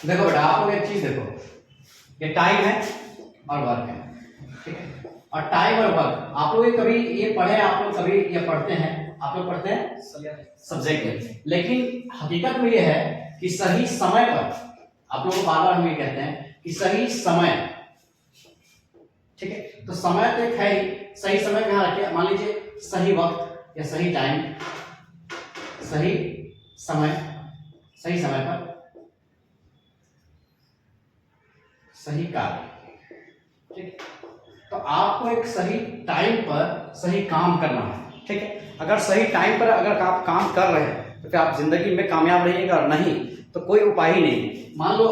देखो बेटा, आप लोग एक चीज देखो, ये टाइम है और वर्क है, ठीक है। और टाइम और वर्क आप लोग कभी ये पढ़े हैं, आप लोग कभी ये पढ़ते हैं, आप लोग पढ़ते हैं सब्जेक्ट में, लेकिन हकीकत में ये है कि सही समय पर, आप लोग को बार बार हम ये कहते हैं कि सही समय, ठीक है। तो समय तो एक है ही, सही समय कहाँ रखिए, मान लीजिए सही वक्त या सही टाइम, सही समय, सही समय पर सही कार्य, ठीक है। तो आपको एक सही टाइम पर सही काम करना है, ठीक है। अगर सही टाइम पर अगर आप काम कर रहे हैं तो फिर आप जिंदगी में कामयाब रहिएगा, और नहीं तो कोई उपाय ही नहीं। मान लो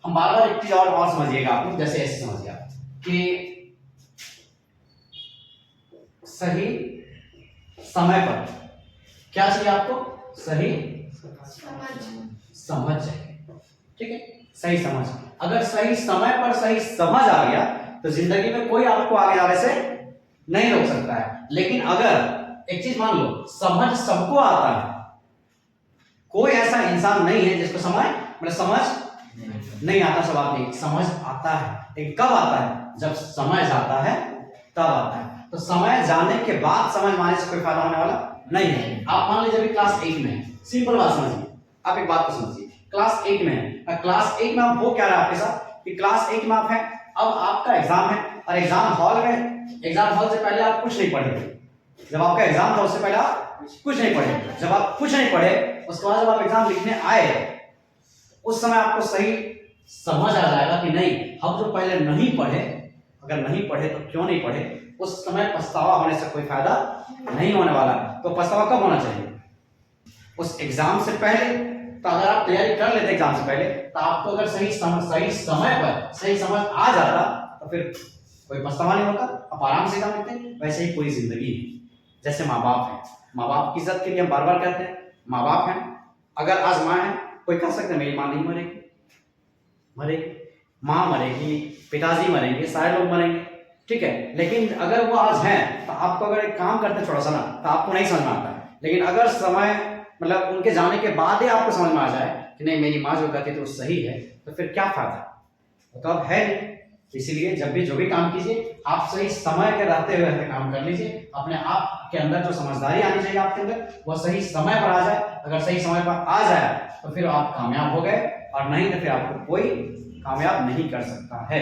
हम बार बार एक चीज और समझिएगा आप लोग, जैसे ऐसे समझिए कि सही समय पर क्या चाहिए आपको, सही समझ चाहिए, ठीक है। सही समझ, अगर सही समय पर सही समझ आ गया तो जिंदगी में कोई आपको आगे जाने से नहीं रोक सकता है। लेकिन अगर एक चीज मान लो, समझ सबको आता है, कोई ऐसा इंसान नहीं है जिसको समझ नहीं आता। सब आदमी समझ आता है, लेकिन कब आता है, जब समय जाता है तब आता है। तो समय जाने के बाद समझ माने से कोई फायदा होने वाला नहीं है। आप मान लीजिए अभी क्लास 8 में है, सिंपल बात समझिए, आप एक बात को समझिए, क्लास 8 में है, क्लास 8 में आप हो क्या रहा है आपके साथ कि क्लास 8 में आप हैं, अब आपका एग्जाम है, और एग्जाम हॉल में, एग्जाम हॉल से पहले आप कुछ नहीं पढ़े। जब आपका एग्जाम था उससे पहले आप कुछ नहीं पढ़े, जब आप कुछ नहीं पढ़े उसके बाद जब आप एग्जाम लिखने आए, उस समय आपको सही समझ आ जाएगा कि नहीं, हम जो पहले नहीं पढ़े, अगर नहीं पढ़े तो क्यों नहीं पढ़े, उस समय पछतावा होने से कोई फायदा नहीं होने वाला। तो पछतावा कब होना चाहिए, उस एग्जाम से पहले। तो अगर आप तैयारी कर लेते एग्जाम से पहले, तो आपको अगर सही समय पर सही समझ आ जाता तो फिर कोई पछतावा नहीं होता, आप आराम से एग्जाम देते। वैसे ही पूरी जिंदगी है। जैसे माँ बाप है, माँ बाप की इज्जत के लिए हम बार बार कहते हैं, माँ बाप हैं, अगर आज माँ है, कोई कह सकते मेरी माँ नहीं मरेगी, मरेगी, माँ मरेगी, पिताजी मरेंगे, सारे लोग मरेंगे, ठीक है। लेकिन अगर वो आज हैं तो आपको अगर एक काम करते थोड़ा सा ना, तो आपको नहीं समझ में आता है। लेकिन अगर समय मतलब उनके जाने के बाद ही आपको समझ में आ जाए कि नहीं मेरी माँ जो कहती थी वो सही है, तो फिर क्या फायदा, तो अब है नहीं। इसीलिए जब भी जो भी काम कीजिए, आप सही समय के रहते हुए काम कर लीजिए। अपने आप के अंदर जो समझदारी आनी चाहिए आपके अंदर, वो सही समय पर आ जाए। अगर सही समय पर आ जाए तो फिर आप कामयाब हो गए, और नहीं तो फिर आपको कोई कामयाब नहीं कर सकता है।